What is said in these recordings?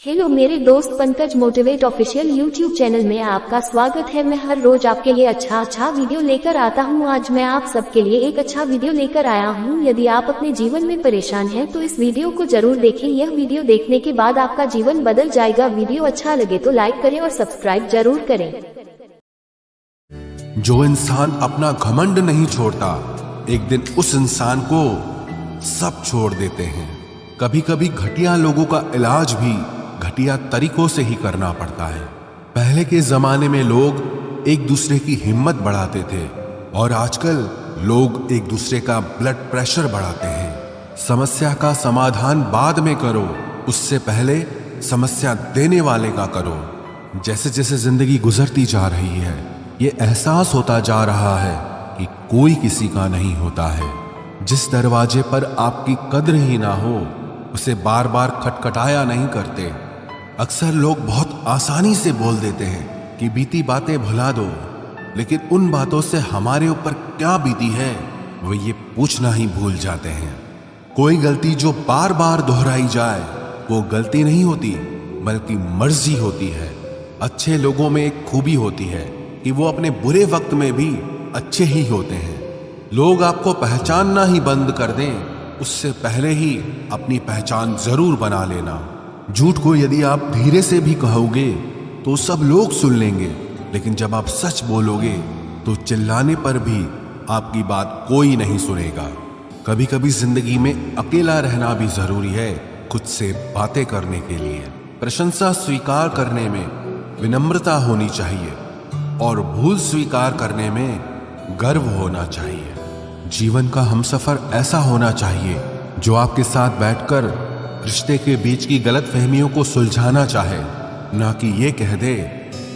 Hello मेरे दोस्त Pankaj motivate official YouTube channel में आपका स्वागत है। मैं हर रोज आपके लिए अच्छा वीडियो लेकर आता हूं। आज मैं आप सबके लिए एक अच्छा वीडियो लेकर आया हूं। यदि आप अपने जीवन में परेशान हैं तो इस वीडियो को जरूर देखें। यह वीडियो देखने के बाद आपका जीवन बदल जाएगा। वीडियो अच्छा लगे तो लाइक करें और सब्सक्राइब जरूर करें। जो इंसान अपना घमंड नहीं छोड़ता, एक दिन उस इंसान को सब छोड़ देते हैं। कभी कभी घटिया लोगों का इलाज भी घटिया तरीकों से ही करना पड़ता है। पहले के जमाने में लोग एक दूसरे की हिम्मत बढ़ाते थे और आजकल लोग एक दूसरे का ब्लड प्रेशर बढ़ाते हैं। समस्या का समाधान बाद में करो, उससे पहले समस्या देने वाले का करो। जैसे जैसे जिंदगी गुजरती जा रही है, ये एहसास होता जा रहा है कि कोई किसी का नहीं होता है। जिस दरवाजे पर आपकी कद्र ही ना हो, उसे बार बार खटखटाया नहीं करते। अक्सर लोग बहुत आसानी से बोल देते हैं कि बीती बातें भुला दो, लेकिन उन बातों से हमारे ऊपर क्या बीती है वो ये पूछना ही भूल जाते हैं। कोई गलती जो बार बार दोहराई जाए वो गलती नहीं होती, बल्कि मर्जी होती है। अच्छे लोगों में एक खूबी होती है कि वो अपने बुरे वक्त में भी अच्छे ही होते हैं। लोग आपको पहचानना ही बंद कर दें, उससे पहले ही अपनी पहचान जरूर बना लेना। झूठ को यदि आप धीरे से भी कहोगे तो सब लोग सुन लेंगे, लेकिन जब आप सच बोलोगे तो चिल्लाने पर भी आपकी बात कोई नहीं सुनेगा। कभी कभी जिंदगी में अकेला रहना भी जरूरी है, खुद से बातें करने के लिए। प्रशंसा स्वीकार करने में विनम्रता होनी चाहिए और भूल स्वीकार करने में गर्व होना चाहिए। जीवन का हमसफर ऐसा होना चाहिए जो आपके साथ बैठकर रिश्ते के बीच की गलतफहमियों को सुलझाना चाहे, ना कि ये कह दे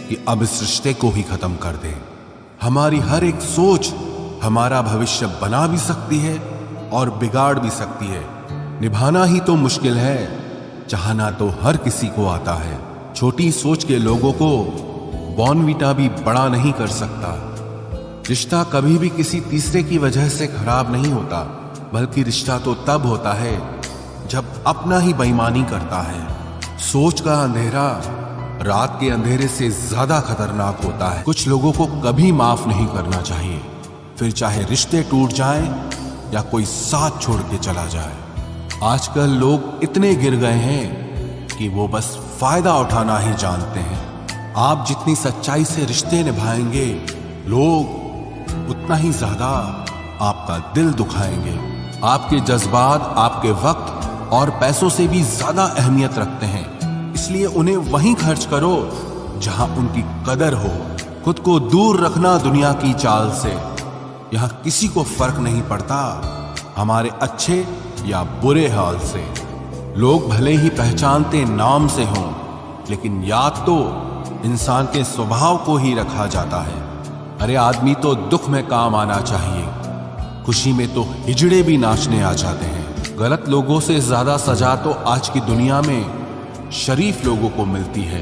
कि अब इस रिश्ते को ही खत्म कर दे। हमारी हर एक सोच हमारा भविष्य बना भी सकती है और बिगाड़ भी सकती है। निभाना ही तो मुश्किल है, चाहना तो हर किसी को आता है। छोटी सोच के लोगों को बॉर्नवीटा भी बड़ा नहीं कर सकता। रिश्ता कभी भी किसी तीसरे की वजह से खराब नहीं होता, बल्कि रिश्ता तो तब होता है जब अपना ही बेईमानी करता है। सोच का अंधेरा रात के अंधेरे से ज्यादा खतरनाक होता है। कुछ लोगों को कभी माफ नहीं करना चाहिए, फिर चाहे रिश्ते टूट जाएं या कोई साथ छोड़ के चला जाए। आजकल लोग इतने गिर गए हैं कि वो बस फायदा उठाना ही जानते हैं। आप जितनी सच्चाई से रिश्ते निभाएंगे, लोग उतना ही ज्यादा आपका दिल दुखाएंगे। आपके जज्बात आपके वक्त और पैसों से भी ज्यादा अहमियत रखते हैं, इसलिए उन्हें वहीं खर्च करो जहां उनकी कदर हो। खुद को दूर रखना दुनिया की चाल से। यहां किसी को फर्क नहीं पड़ता हमारे अच्छे या बुरे हाल से। लोग भले ही पहचानते नाम से हों, लेकिन याद तो इंसान के स्वभाव को ही रखा जाता है। अरे आदमी तो दुख में काम आना चाहिए, खुशी में तो हिजड़े भी नाचने आ जाते हैं। गलत लोगों से ज्यादा सजा तो आज की दुनिया में शरीफ लोगों को मिलती है।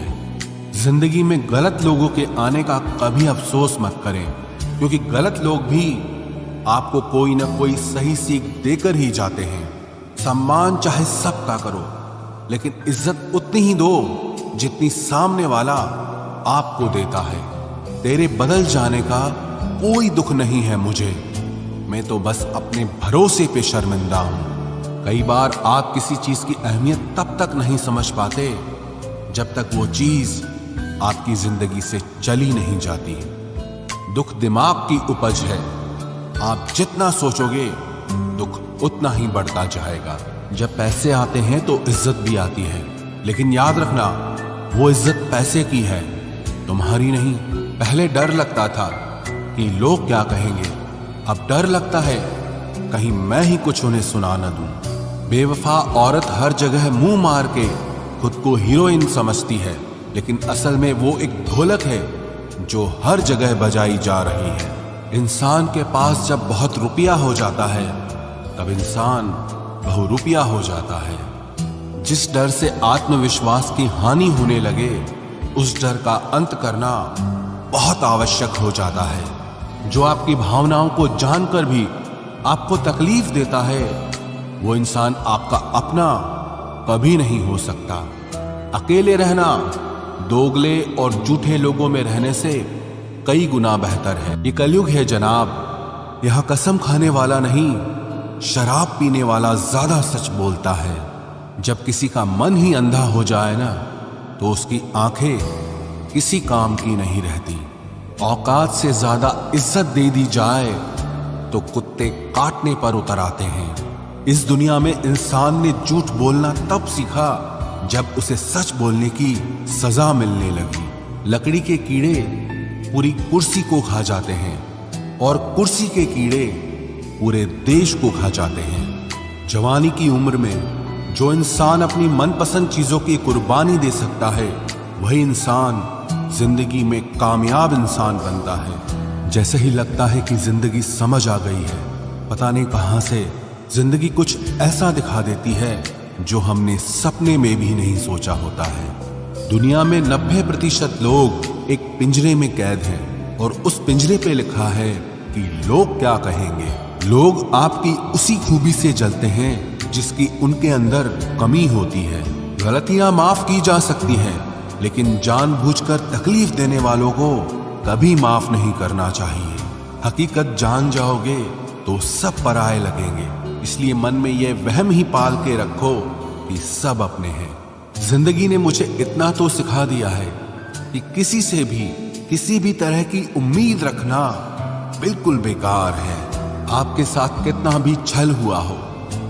जिंदगी में गलत लोगों के आने का कभी अफसोस मत करें, क्योंकि गलत लोग भी आपको कोई ना कोई सही सीख देकर ही जाते हैं। सम्मान चाहे सबका करो, लेकिन इज्जत उतनी ही दो जितनी सामने वाला आपको देता है। तेरे बदल जाने का कोई दुख नहीं है मुझे, मैं तो बस अपने भरोसे पे शर्मिंदा हूं। कई बार आप किसी चीज की अहमियत तब तक नहीं समझ पाते जब तक वो चीज आपकी जिंदगी से चली नहीं जाती। दुख दिमाग की उपज है, आप जितना सोचोगे दुख उतना ही बढ़ता जाएगा। जब पैसे आते हैं तो इज्जत भी आती है, लेकिन याद रखना वो इज्जत पैसे की है, तुम्हारी नहीं। पहले डर लगता था कि लोग क्या कहेंगे, अब डर लगता है कहीं मैं ही कुछ उन्हें सुना न दूं। बेवफा औरत हर जगह मुंह मार के खुद को हीरोइन समझती है, लेकिन असल में वो एक ढोलक है जो हर जगह बजाई जा रही है। इंसान के पास जब बहुत रुपया हो जाता है, तब इंसान बहुरुपया हो जाता है। जिस डर से आत्मविश्वास की हानि होने लगे, उस डर का अंत करना बहुत आवश्यक हो जाता है। जो आपकी भावनाओं को जानकर भी आपको तकलीफ देता है, वो इंसान आपका अपना कभी नहीं हो सकता। अकेले रहना दोगले और झूठे लोगों में रहने से कई गुना बेहतर है। ये कलयुग है जनाब, यहां कसम खाने वाला नहीं, शराब पीने वाला ज्यादा सच बोलता है। जब किसी का मन ही अंधा हो जाए ना, तो उसकी आंखें किसी काम की नहीं रहती। औकात से ज्यादा इज्जत दे दी जाए तो कुत्ते काटने पर उतर आते हैं। इस दुनिया में इंसान ने झूठ बोलना तब सीखा जब उसे सच बोलने की सजा मिलने लगी। लकड़ी के कीड़े पूरी कुर्सी को खा जाते हैं और कुर्सी के कीड़े पूरे देश को खा जाते हैं। जवानी की उम्र में जो इंसान अपनी मनपसंद चीजों की कुर्बानी दे सकता है, वही इंसान जिंदगी में कामयाब इंसान बनता है। जैसे ही लगता है कि जिंदगी समझ आ गई है, पता नहीं कहां से जिंदगी कुछ ऐसा दिखा देती है जो हमने सपने में भी नहीं सोचा होता है। दुनिया में 90% लोग एक पिंजरे में कैद हैं और उस पिंजरे पे लिखा है कि लोग क्या कहेंगे। लोग आपकी उसी खूबी से जलते हैं जिसकी उनके अंदर कमी होती है। गलतियां माफ की जा सकती हैं, लेकिन जानबूझकर तकलीफ देने वालों को कभी माफ नहीं करना चाहिए। हकीकत जान जाओगे तो सब पराये लगेंगे, इसलिए मन में यह वहम ही पाल के रखो कि सब अपने हैं। जिंदगी ने मुझे इतना तो सिखा दिया है कि किसी से भी किसी भी तरह की उम्मीद रखना बिल्कुल बेकार है। आपके साथ कितना भी छल हुआ हो,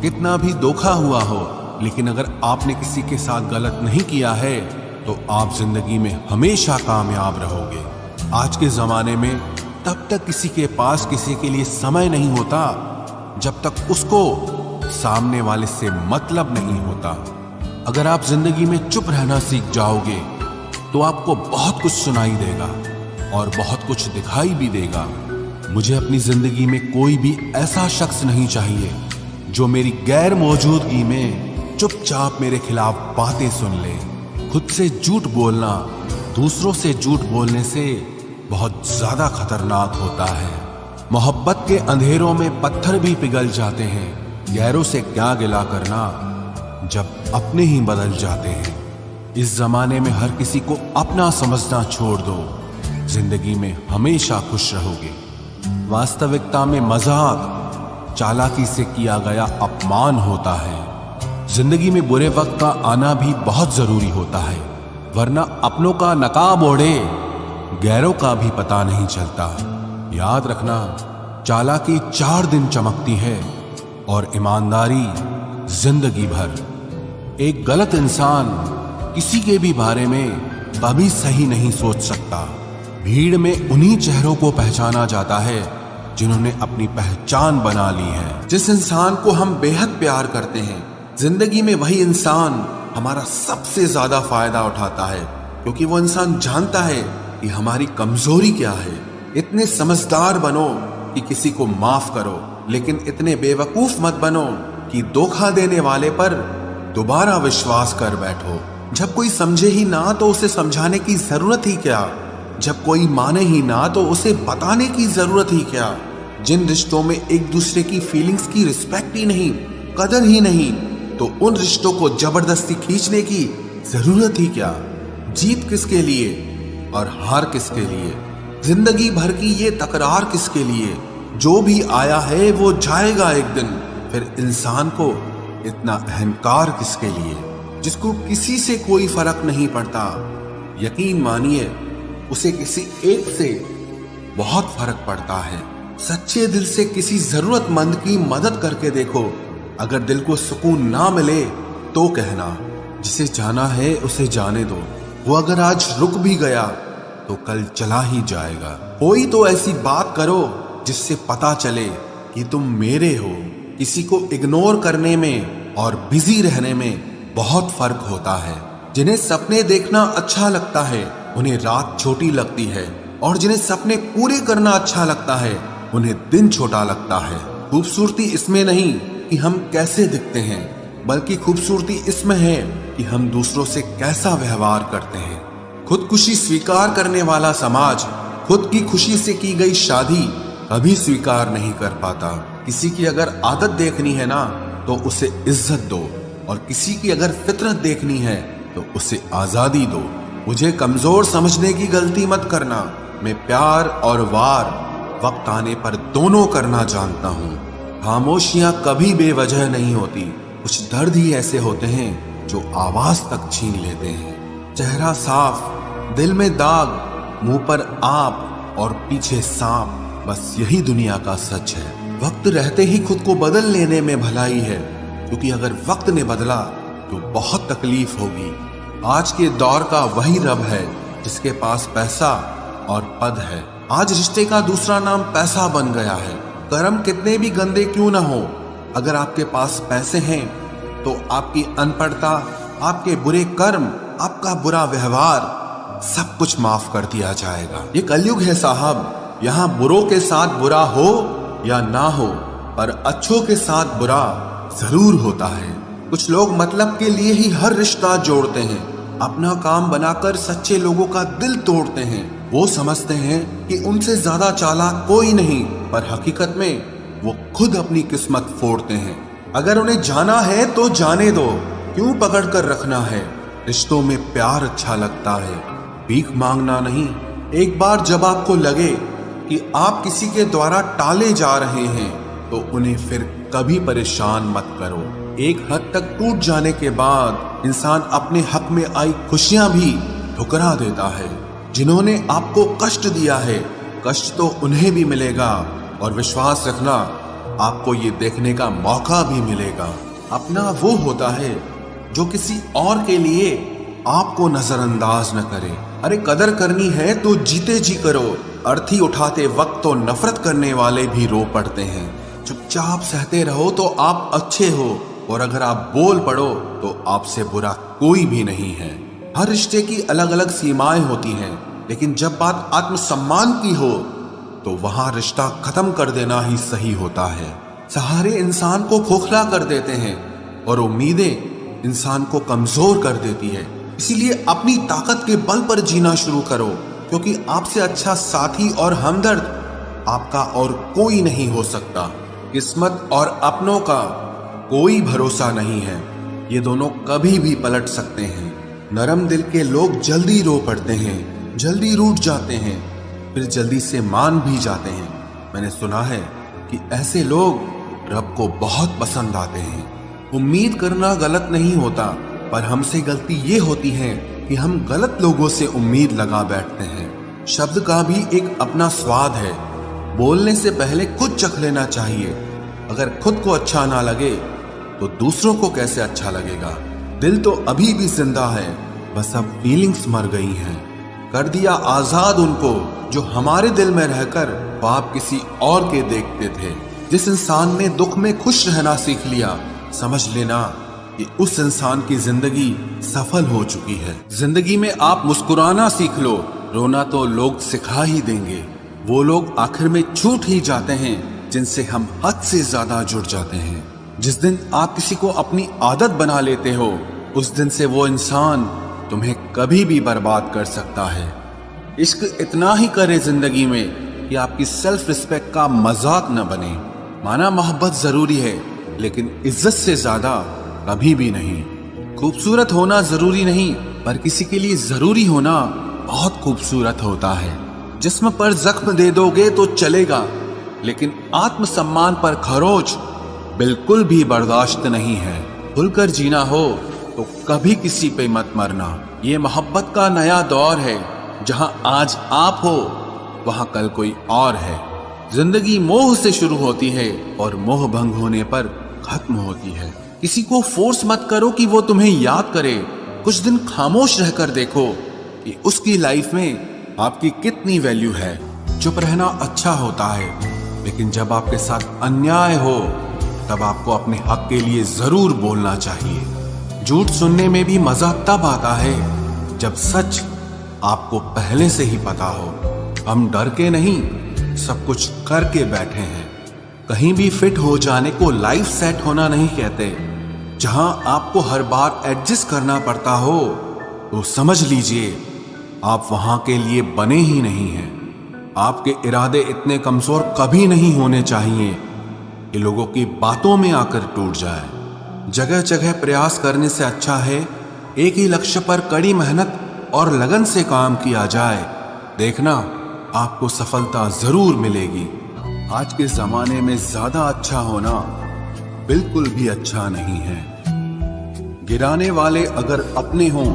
कितना भी धोखा हुआ हो, लेकिन अगर आपने किसी के साथ गलत नहीं किया है तो आप जिंदगी में हमेशा कामयाब रहोगे। आज के जमाने में तब तक किसी के पास किसी के लिए समय नहीं होता जब तक उसको सामने वाले से मतलब नहीं होता। अगर आप जिंदगी में चुप रहना सीख जाओगे तो आपको बहुत कुछ सुनाई देगा और बहुत कुछ दिखाई भी देगा। मुझे अपनी जिंदगी में कोई भी ऐसा शख्स नहीं चाहिए जो मेरी गैर मौजूदगी में चुपचाप मेरे खिलाफ बातें सुन ले। खुद से झूठ बोलना दूसरों से झूठ बोलने से बहुत ज्यादा खतरनाक होता है। मोहब्बत के अंधेरों में पत्थर भी पिघल जाते हैं, गैरों से क्या गिला करना जब अपने ही बदल जाते हैं। इस जमाने में हर किसी को अपना समझना छोड़ दो, जिंदगी में हमेशा खुश रहोगे। वास्तविकता में मजाक चालाकी से किया गया अपमान होता है। जिंदगी में बुरे वक्त का आना भी बहुत जरूरी होता है, वरना अपनों का नकाब ओढ़े गैरों का भी पता नहीं चलता। याद रखना, चालाकी 4 दिन चमकती है और ईमानदारी जिंदगी भर। एक गलत इंसान किसी के भी बारे में कभी सही नहीं सोच सकता। भीड़ में उन्हीं चेहरों को पहचाना जाता है जिन्होंने अपनी पहचान बना ली है। जिस इंसान को हम बेहद प्यार करते हैं, जिंदगी में वही इंसान हमारा सबसे ज्यादा फायदा उठाता है, क्योंकि वो इंसान जानता है कि हमारी कमजोरी क्या है। इतने समझदार बनो कि किसी को माफ करो, लेकिन इतने बेवकूफ मत बनो कि धोखा देने वाले पर दोबारा विश्वास कर बैठो। जब कोई समझे ही ना तो उसे समझाने की जरूरत ही क्या। जब कोई माने ही ना तो उसे बताने की जरूरत ही क्या। जिन रिश्तों में एक दूसरे की फीलिंग्स की रिस्पेक्ट ही नहीं, कदर ही नहीं, तो उन रिश्तों को जबरदस्ती खींचने की जरूरत ही क्या। जीत किसके लिए और हार किसके लिए, जिंदगी भर की ये तकरार किसके लिए। जो भी आया है वो जाएगा एक दिन, फिर इंसान को इतना अहंकार किसके लिए, जिसको किसी से कोई फर्क नहीं पड़ता। यकीन मानिए, उसे किसी एक से बहुत फर्क पड़ता है। सच्चे दिल से किसी जरूरतमंद की मदद करके देखो। अगर दिल को सुकून ना मिले तो कहना, जिसे जाना है उसे जाने दो। वो अगर आज रुक भी गया तो कल चला ही जाएगा। कोई तो ऐसी बात करो जिससे पता चले कि तुम मेरे हो। किसी को इग्नोर करने में और बिजी रहने में बहुत फर्क होता है। जिन्हें सपने देखना अच्छा लगता है उन्हें रात छोटी लगती है, और जिन्हें सपने पूरे करना अच्छा लगता है उन्हें दिन छोटा लगता है। खूबसूरती इसमें नहीं कि हम कैसे दिखते हैं, बल्कि खूबसूरती इसमें है कि हम दूसरों से कैसा व्यवहार करते हैं। खुदकुशी स्वीकार करने वाला समाज खुद की खुशी से की गई शादी कभी स्वीकार नहीं कर पाता। किसी की अगर आदत देखनी है ना तो उसे इज्जत दो, और किसी की अगर फितरत देखनी है तो उसे आजादी दो। मुझे कमजोर समझने की गलती मत करना। मैं प्यार और वार वक्त आने पर दोनों करना जानता हूँ। खामोशियां कभी बेवजह नहीं होती। कुछ दर्द ही ऐसे होते हैं जो आवाज तक छीन लेते हैं। चेहरा साफ, दिल में दाग, मुंह पर आप और पीछे सांप, बस यही दुनिया का सच है। वक्त रहते ही खुद को बदल लेने में भलाई है, क्योंकि अगर वक्त ने बदला तो बहुत तकलीफ होगी। आज के दौर का वही रब है जिसके पास पैसा और पद है। आज रिश्ते का दूसरा नाम पैसा बन गया है। कर्म कितने भी गंदे क्यों ना हो, अगर आपके पास पैसे हैं तो आपकी अनपढ़ता, आपके बुरे कर्म, आपका बुरा व्यवहार सब कुछ माफ कर दिया जाएगा। ये कलयुग है साहब, यहाँ बुरों के साथ बुरा हो या ना हो, पर अच्छों के साथ बुरा जरूर होता है। कुछ लोग मतलब के लिए ही हर रिश्ता जोड़ते हैं, अपना काम बनाकर सच्चे लोगों का दिल तोड़ते हैं। वो समझते हैं कि उनसे ज्यादा चालाक कोई नहीं, पर हकीकत में वो खुद अपनी किस्मत फोड़ते हैं। अगर उन्हें जाना है तो जाने दो, क्यों पकड़ कर रखना है। रिश्तों में प्यार अच्छा लगता है, भीख मांगना नहीं। एक बार जब आपको लगे कि आप किसी के द्वारा टाले जा रहे हैं तो उन्हें फिर कभी परेशान मत करो। एक हद तक टूट जाने के बाद इंसान अपने हक में आई खुशियां भी ठुकरा देता है। जिन्होंने आपको कष्ट दिया है, कष्ट तो उन्हें भी मिलेगा, और विश्वास रखना आपको ये देखने का मौका भी मिलेगा। अपना वो होता है जो किसी और के लिए आपको नजरअंदाज न करे। अरे कदर करनी है तो जीते जी करो। अर्थी उठाते वक्त तो नफरत करने वाले भी रो पड़ते हैं। चुपचाप सहते रहो तो आप अच्छे हो, और अगर आप बोल पड़ो तो आपसे बुरा कोई भी नहीं है। हर रिश्ते की अलग अलग सीमाएं होती हैं, लेकिन जब बात आत्मसम्मान की हो तो वहां रिश्ता खत्म कर देना ही सही होता है। सहारे इंसान को खोखला कर देते हैं और उम्मीदें इंसान को कमजोर कर देती है। इसीलिए अपनी ताकत के बल पर जीना शुरू करो, क्योंकि आपसे अच्छा साथी और हमदर्द आपका और कोई नहीं हो सकता। किस्मत और अपनों का कोई भरोसा नहीं है, ये दोनों कभी भी पलट सकते हैं। नरम दिल के लोग जल्दी रो पड़ते हैं, जल्दी रूठ जाते हैं, फिर जल्दी से मान भी जाते हैं। मैंने सुना है कि ऐसे लोग रब को बहुत पसंद आते हैं। उम्मीद करना गलत नहीं होता, पर हमसे गलती ये होती है कि हम गलत लोगों से उम्मीद लगा बैठते हैं। शब्द का भी एक अपना स्वाद है, बोलने से पहले खुद चख लेना चाहिए। अगर खुद को अच्छा ना लगे तो दूसरों को कैसे अच्छा लगेगा। दिल तो अभी भी जिंदा है, बस अब फीलिंग्स मर गई हैं। कर दिया आजाद उनको जो हमारे दिल में रहकर ख्वाब किसी और के देखते थे। जिस इंसान ने दुख में खुश रहना सीख लिया, समझ लेना कि उस इंसान की जिंदगी सफल हो चुकी है। जिंदगी में आप मुस्कुराना सीख लो, रोना तो लोग सिखा ही देंगे। वो लोग आखिर में छूट ही जाते हैं जिनसे हम हद से ज्यादा जुड़ जाते हैं। जिस दिन आप किसी को अपनी आदत बना लेते हो, उस दिन से वो इंसान तुम्हें कभी भी बर्बाद कर सकता है। इश्क इतना ही करे जिंदगी में कि आपकी सेल्फ रिस्पेक्ट का मजाक न बने। माना मोहब्बत जरूरी है, लेकिन इज्जत से ज्यादा कभी भी नहीं। खूबसूरत होना जरूरी नहीं, पर किसी के लिए जरूरी होना बहुत खूबसूरत होता है। जिस्म पर जख्म दे दोगे तो चलेगा, लेकिन आत्मसम्मान पर खरोच बिल्कुल भी बर्दाश्त नहीं है। खुलकर जीना हो तो कभी किसी पे मत मरना। ये मोहब्बत का नया दौर है, जहां आज आप हो वहां कल कोई और है। जिंदगी मोह से शुरू होती है और मोह भंग होने पर खत्म होती है। किसी को फोर्स मत करो कि वो तुम्हें याद करे। कुछ दिन खामोश रहकर देखो कि उसकी लाइफ में आपकी कितनी वैल्यू है। चुप रहना अच्छा होता है, लेकिन जब आपके साथ अन्याय हो तब आपको अपने हक के लिए जरूर बोलना चाहिए। झूठ सुनने में भी मजा तब आता है जब सच आपको पहले से ही पता हो। हम डर के नहीं, सब कुछ करके बैठे हैं। कहीं भी फिट हो जाने को लाइफ सेट होना नहीं कहते। जहां आपको हर बार एडजस्ट करना पड़ता हो तो समझ लीजिए आप वहां के लिए बने ही नहीं हैं। आपके इरादे इतने कमजोर कभी नहीं होने चाहिए कि लोगों की बातों में आकर टूट जाए। जगह जगह प्रयास करने से अच्छा है एक ही लक्ष्य पर कड़ी मेहनत और लगन से काम किया जाए, देखना आपको सफलता जरूर मिलेगी। आज के जमाने में ज्यादा अच्छा होना बिल्कुल भी अच्छा नहीं है। गिराने वाले अगर अपने हों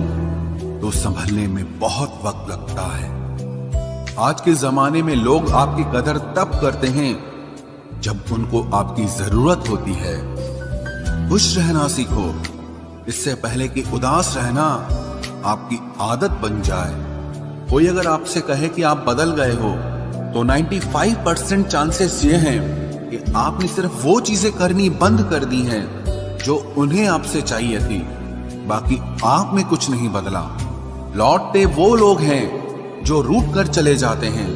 तो संभलने में बहुत वक्त लगता है। आज के जमाने में लोग आपकी कदर तब करते हैं जब उनको आपकी जरूरत होती है। खुश रहना सीखो, इससे पहले कि उदास रहना आपकी आदत बन जाए। कोई अगर आपसे कहे कि आप बदल गए हो तो 95% चांसेस ये हैं कि आपने सिर्फ वो चीजें करनी बंद कर दी हैं जो उन्हें आपसे चाहिए थी। बाकी आप में कुछ नहीं बदला। लौटते वो लोग हैं जो रूठ कर चले जाते हैं।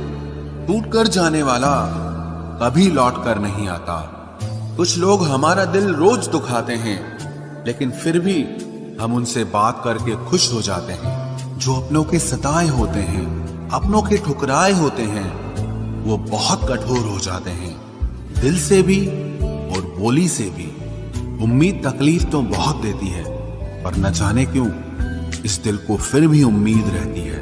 टूट कर जाने वाला कभी लौट कर नहीं आता। कुछ लोग हमारा दिल रोज दुखाते हैं, लेकिन फिर भी हम उनसे बात करके खुश हो जाते हैं। जो अपनों के सताए होते हैं, अपनों के ठुकराए होते हैं, वो बहुत कठोर हो जाते हैं, दिल से भी और बोली से भी। उम्मीद तकलीफ तो बहुत देती है, पर न जाने क्यों इस दिल को फिर भी उम्मीद रहती है।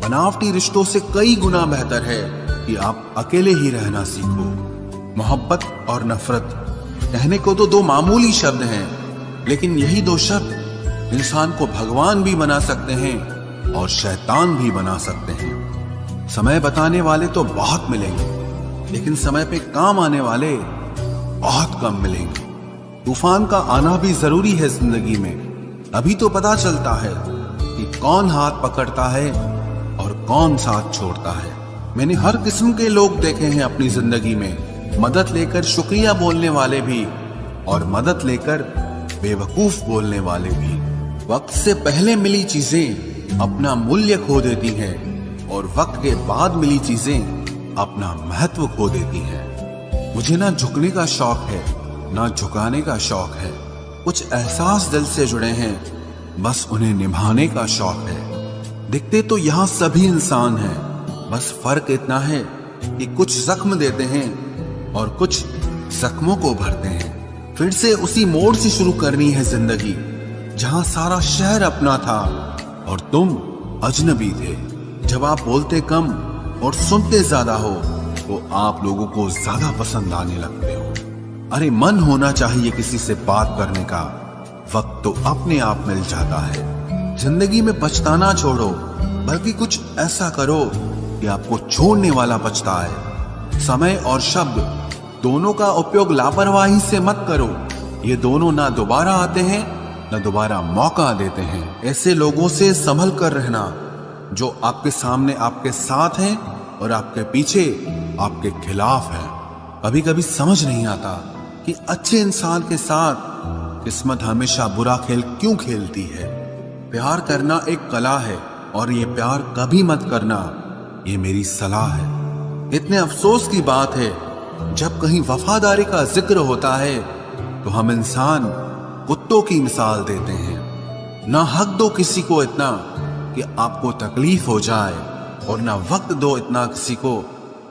बनावटी रिश्तों से कई गुना बेहतर है कि आप अकेले ही रहना सीखो। मोहब्बत और नफरत कहने को तो दो मामूली शब्द हैं, लेकिन यही दो शब्द इंसान को भगवान भी बना सकते हैं और शैतान भी बना सकते हैं। समय बताने वाले तो बहुत मिलेंगे, लेकिन समय पे काम आने वाले बहुत कम मिलेंगे। तूफान का आना भी जरूरी है जिंदगी में, अभी तो पता चलता है कि कौन हाथ पकड़ता है और कौन साथ छोड़ता है। मैंने हर किस्म के लोग देखे हैं अपनी जिंदगी में, मदद लेकर शुक्रिया बोलने वाले भी और मदद लेकर बेवकूफ बोलने वाले भी। वक्त से पहले मिली चीजें अपना मूल्य खो देती हैं और वक्त के बाद मिली चीजें अपना महत्व खो देती हैं। मुझे ना झुकने का शौक है, ना झुकाने का शौक है। कुछ एहसास दिल से जुड़े हैं, बस उन्हें निभाने का शौक है। दिखते तो यहाँ सभी इंसान हैं, बस फर्क इतना है कि कुछ जख्म देते हैं और कुछ जख्मों को भरते हैं। फिर से उसी मोड़ से शुरू करनी है जिंदगी, जहां सारा शहर अपना था और तुम अजनबी थे। जब आप बोलते कम और सुनते ज्यादा हो तो आप लोगों को ज्यादा पसंद आने लगते हो। अरे मन होना चाहिए किसी से बात करने का, वक्त तो अपने आप मिल जाता है। जिंदगी में पछताना छोड़ो, बल्कि कुछ ऐसा करो कि आपको छोड़ने वाला पछताए। समय और शब्द दोनों का उपयोग लापरवाही से मत करो। ये दोनों ना दोबारा आते हैं ना दोबारा मौका देते हैं। ऐसे लोगों से संभल कर रहना जो आपके सामने आपके साथ हैं और आपके पीछे आपके खिलाफ हैं। कभी कभी समझ नहीं आता कि अच्छे इंसान के साथ किस्मत हमेशा बुरा खेल क्यों खेलती है। प्यार करना एक कला है और ये प्यार कभी मत करना, ये मेरी सलाह है। इतने अफसोस की बात है, जब कहीं वफादारी का जिक्र होता है तो हम इंसान कुत्तों की मिसाल देते हैं। ना हक दो किसी को इतना कि आपको तकलीफ हो जाए, और ना वक्त दो इतना किसी को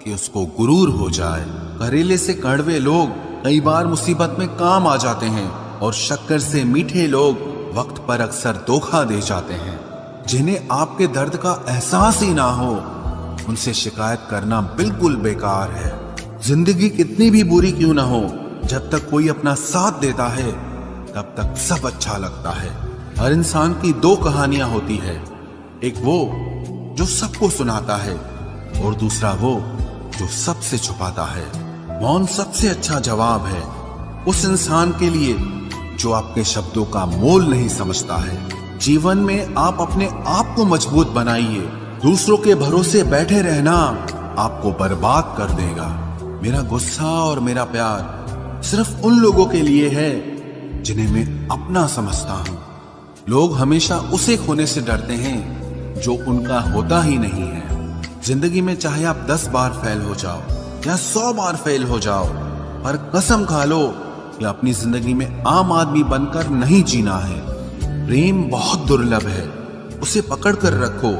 कि उसको गुरूर हो जाए। करेले से कड़वे लोग कई बार मुसीबत में काम आ जाते हैं, और शक्कर से मीठे लोग वक्त पर अक्सर धोखा दे जाते हैं। जिन्हें आपके दर्द का एहसास ही ना हो, उनसे शिकायत करना बिल्कुल बेकार है। जिंदगी कितनी भी बुरी क्यों ना हो, जब तक कोई अपना साथ देता है तब तक सब अच्छा लगता है। हर इंसान की दो कहानियां होती है, एक वो जो सबको सुनाता है और दूसरा वो जो सबसे छुपाता है। मौन सबसे अच्छा जवाब है उस इंसान के लिए जो आपके शब्दों का मोल नहीं समझता है। जीवन में आप अपने आप को मजबूत बनाइए। दूसरों के भरोसे बैठे रहना आपको बर्बाद कर देगा। मेरा गुस्सा और मेरा प्यार सिर्फ उन लोगों के लिए है जिन्हें मैं अपना समझता हूँ। लोग हमेशा उसे खोने से डरते हैं जो उनका होता ही नहीं है। जिंदगी में चाहे आप 10 बार फेल हो जाओ या 100 बार फेल हो जाओ, पर कसम खा लो कि अपनी जिंदगी में आम आदमी बनकर नहीं जीना है। प्रेम बहुत दुर्लभ है, उसे पकड़ कर रखो।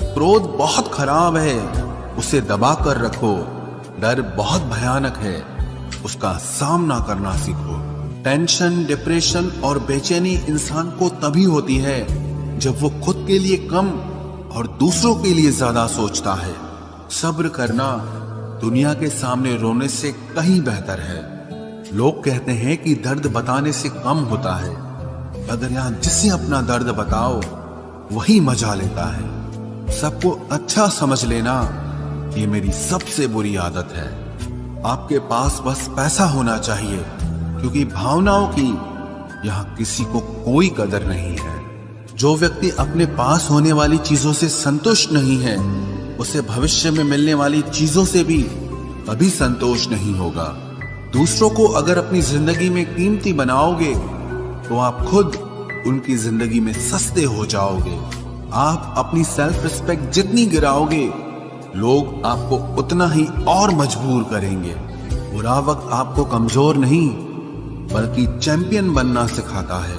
क्रोध बहुत खराब है, उसे दबा कर रखो। डर बहुत भयानक है, उसका सामना करना सीखो। टेंशन, डिप्रेशन और बेचैनी इंसान को तभी होती है जब वो खुद के लिए कम और दूसरों के लिए ज्यादा सोचता है। सब्र करना दुनिया के सामने रोने से कहीं बेहतर है। लोग कहते हैं कि दर्द बताने से कम होता है, अगर यहां जिसे अपना दर्द बताओ वही मजा लेता है। सबको अच्छा समझ लेना ये मेरी सबसे बुरी आदत है। आपके पास बस पैसा होना चाहिए, क्योंकि भावनाओं की यहां किसी को कोई कदर नहीं है। जो व्यक्ति अपने पास होने वाली चीजों से संतुष्ट नहीं है, उसे भविष्य में मिलने वाली चीजों से भी कभी संतोष नहीं होगा। दूसरों को अगर अपनी जिंदगी में कीमती बनाओगे तो आप खुद उनकी जिंदगी में सस्ते हो जाओगे। आप अपनी सेल्फ रिस्पेक्ट जितनी गिराओगे, लोग आपको उतना ही और मजबूर करेंगे। बुरा वक्त आपको कमजोर नहीं बल्कि चैंपियन बनना सिखाता है।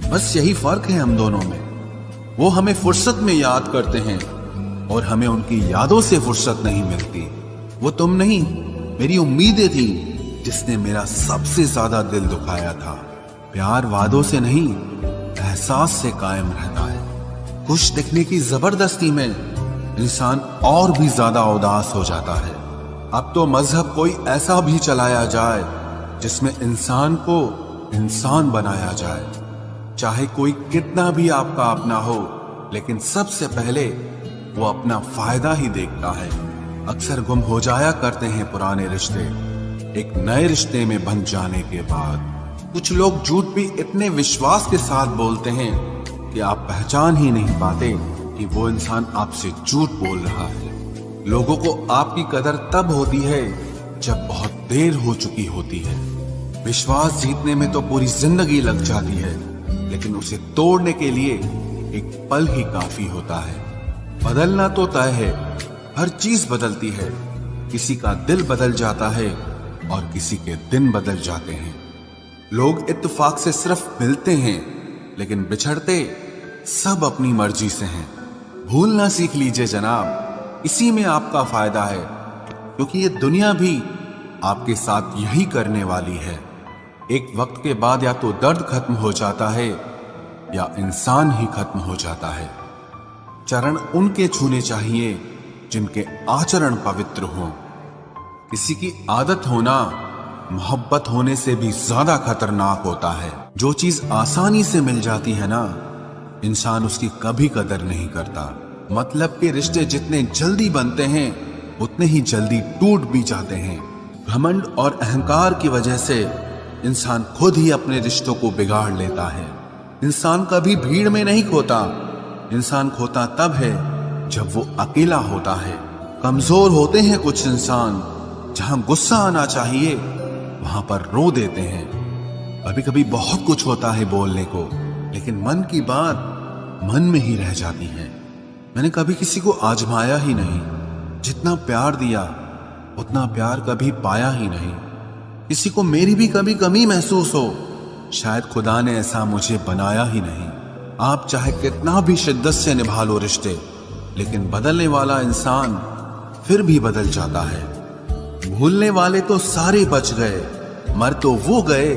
बस यही फर्क है हम दोनों में। वो हमें फुर्सत में याद करते हैं और हमें उनकी यादों से फुर्सत नहीं मिलती। वो तुम नहीं, मेरी उम्मीदें थी जिसने मेरा सबसे ज्यादा दिल दुखाया था। प्यार वादों से नहीं, एहसास से कायम रहता है। खुश दिखने की जबरदस्ती में इंसान और भी ज्यादा उदास हो जाता है। अब तो मजहब कोई ऐसा भी चलाया जाए जिसमें इंसान को इंसान बनाया जाए। चाहे कोई कितना भी आपका अपना हो, लेकिन सबसे पहले वो अपना फायदा ही देखता है। अक्सर गुम हो जाया करते हैं पुराने रिश्ते एक नए रिश्ते में बन जाने के बाद। कुछ लोग झूठ भी इतने विश्वास के साथ बोलते हैं कि आप पहचान ही नहीं पाते कि वो इंसान आपसे झूठ बोल रहा है। लोगों को आपकी कदर तब होती है जब बहुत देर हो चुकी होती है। विश्वास जीतने में तो पूरी जिंदगी लग जाती है, लेकिन उसे तोड़ने के लिए एक पल ही काफी होता है। बदलना तो तय है, हर चीज बदलती है। किसी का दिल बदल जाता है और किसी के दिन बदल जाते हैं। लोग इत्तेफाक से सिर्फ मिलते हैं, लेकिन बिछड़ते सब अपनी मर्जी से हैं। भूलना सीख लीजिए जनाब, इसी में आपका फायदा है, क्योंकि ये दुनिया भी आपके साथ यही करने वाली है। एक वक्त के बाद या तो दर्द खत्म हो जाता है या इंसान ही खत्म हो जाता है। चरण उनके छूने चाहिए जिनके आचरण पवित्र हों। किसी की आदत होना मोहब्बत होने से भी ज्यादा खतरनाक होता है। जो चीज आसानी से मिल जाती है ना, इंसान उसकी कभी कदर नहीं करता। मतलब के रिश्ते जितने जल्दी बनते हैं उतने ही जल्दी टूट भी जाते हैं। घमंड और अहंकार की वजह से इंसान खुद ही अपने रिश्तों को बिगाड़ लेता है। इंसान कभी भीड़ में नहीं खोता, इंसान खोता तब है जब वो अकेला होता है। कमजोर होते हैं कुछ इंसान, जहां गुस्सा आना चाहिए वहां पर रो देते हैं। कभी कभी बहुत कुछ होता है बोलने को, लेकिन मन की बात मन में ही रह जाती है। मैंने कभी किसी को आजमाया ही नहीं। जितना प्यार दिया उतना प्यार कभी पाया ही नहीं। किसी को मेरी भी कभी कमी महसूस हो, शायद खुदा ने ऐसा मुझे बनाया ही नहीं। आप चाहे कितना भी शिद्दत से निभा लो रिश्ते, लेकिन बदलने वाला इंसान फिर भी बदल जाता है। भूलने वाले तो सारे बच गए, मर तो वो गए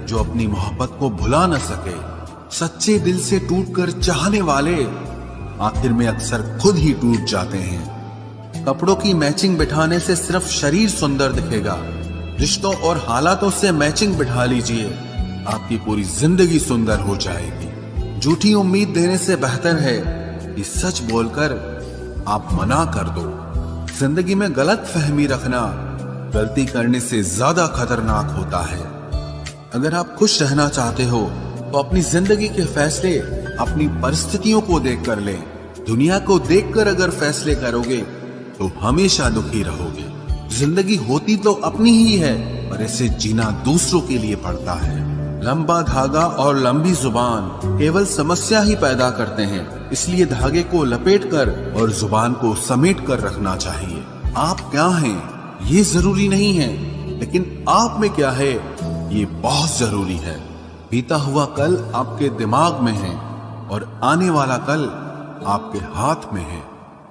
जो अपनी मोहब्बत को भुला न सके। सच्चे दिल से टूटकर चाहने वाले आखिर में अक्सर खुद ही टूट जाते हैं। कपड़ों की मैचिंग बिठाने से सिर्फ शरीर सुंदर दिखेगा, रिश्तों और हालातों से मैचिंग बिठा लीजिए, आपकी पूरी जिंदगी सुंदर हो जाएगी। झूठी उम्मीद देने से बेहतर है कि सच बोलकर आप मना कर दो। जिंदगी में गलत फहमी रखना गलती करने से ज्यादा खतरनाक होता है। अगर आप खुश रहना चाहते हो तो अपनी जिंदगी के फैसले अपनी परिस्थितियों को देखकर लें। दुनिया को देखकर अगर फैसले करोगे तो हमेशा दुखी रहोगे। जिंदगी होती तो अपनी ही है, पर इसे जीना दूसरों के लिए पड़ता है। लंबा धागा और लंबी जुबान केवल समस्या ही पैदा करते हैं, इसलिए धागे को लपेटकर और जुबान को समेट कर रखना चाहिए। आप क्या हैं ये जरूरी नहीं है, लेकिन आप में क्या है ये बहुत जरूरी है। बीता हुआ कल आपके दिमाग में है और आने वाला कल आपके हाथ में है।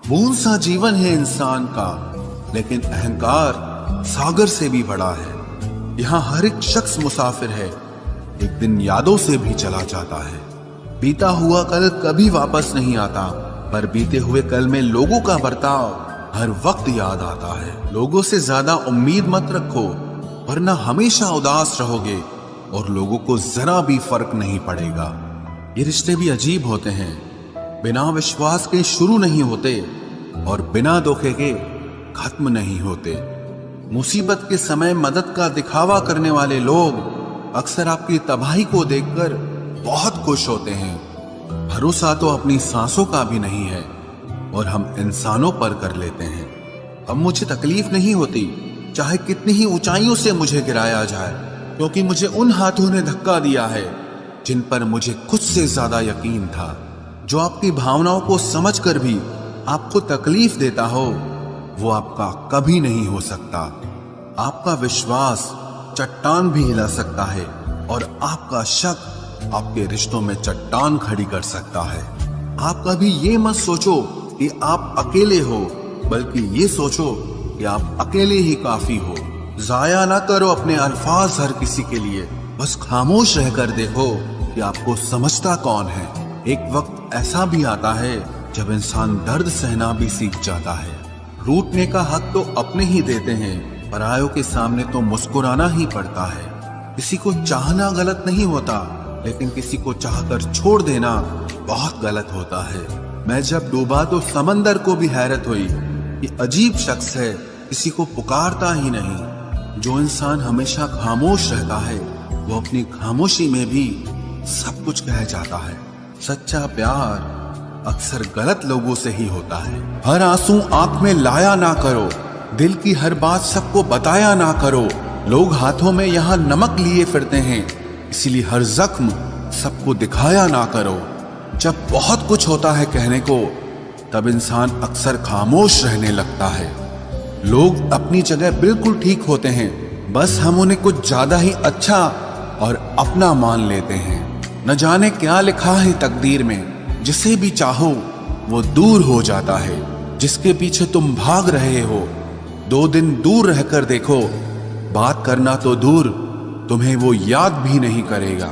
बूंद सा जीवन है इंसान का, लेकिन अहंकार सागर से भी बड़ा है। यहाँ हर एक शख्स मुसाफिर है, एक दिन यादों से भी चला जाता है। बीता हुआ कल कभी वापस नहीं आता, पर बीते हुए कल में लोगों का बर्ताव हर वक्त याद आता है। लोगों से ज्यादा उम्मीद मत रखो, वरना हमेशा उदास रहोगे और लोगों को जरा भी फर्क नहीं पड़ेगा। ये रिश्ते भी अजीब होते हैं, बिना विश्वास के शुरू नहीं होते और बिना धोखे के खत्म नहीं होते। मुसीबत के समय मदद का दिखावा करने वाले लोग अक्सर आपकी तबाही को देखकर बहुत खुश होते हैं। भरोसा तो अपनी सांसों का भी नहीं है और हम इंसानों पर कर लेते हैं। अब मुझे तकलीफ नहीं होती, चाहे कितनी ही ऊंचाइयों से मुझे गिराया जाए, क्योंकि मुझे उन हाथों ने धक्का दिया है जिन पर मुझे खुद से ज्यादा यकीन था। जो आपकी भावनाओं को समझकर भी आपको तकलीफ देता हो, वो आपका कभी नहीं हो सकता। आपका विश्वास चट्टान भी हिला सकता है और आपका शक आपके रिश्तों में चट्टान खड़ी कर सकता है। आप कभी ये मत सोचो कि आप अकेले हो, बल्कि ये सोचो कि आप अकेले ही काफी हो। जाया ना करो अपने अल्फाज हर किसी के लिए, बस खामोश रहकर देखो कि आपको समझता कौन है। एक वक्त ऐसा भी आता है जब इंसान दर्द सहना भी सीख जाता है। रूठने का हक तो अपने ही देते हैं, परायों के सामने तो मुस्कुराना ही पड़ता है। किसी को चाहना गलत नहीं होता, लेकिन किसी को चाहकर छोड़ देना बहुत गलत होता है। मैं जब डूबा तो समंदर को भी हैरत हुई। ये अजीब शख्स है, किसी को पुकारता ही नहीं। जो इंसान हमेशा खामोश रहता है, वो अपनी खामोशी में भी सब कुछ कह जाता है। सच्चा प्यार अक्सर गलत लोगों से ही होता है। हर आंसू आंख में लाया ना करो, दिल की हर बात सबको बताया ना करो। लोग हाथों में यहाँ नमक लिए फिरते हैं, इसीलिए हर जख्म सबको दिखाया ना करो। जब बहुत कुछ होता है कहने को, तब इंसान अक्सर खामोश रहने लगता है। लोग अपनी जगह बिल्कुल ठीक होते हैं, बस हम उन्हें कुछ ज्यादा ही अच्छा और अपना मान लेते हैं। न जाने क्या लिखा है तकदीर में, जिसे भी चाहो वो दूर हो जाता है। जिसके पीछे तुम भाग रहे हो, 2 दिन दूर रहकर देखो, बात करना तो दूर, तुम्हें वो याद भी नहीं करेगा।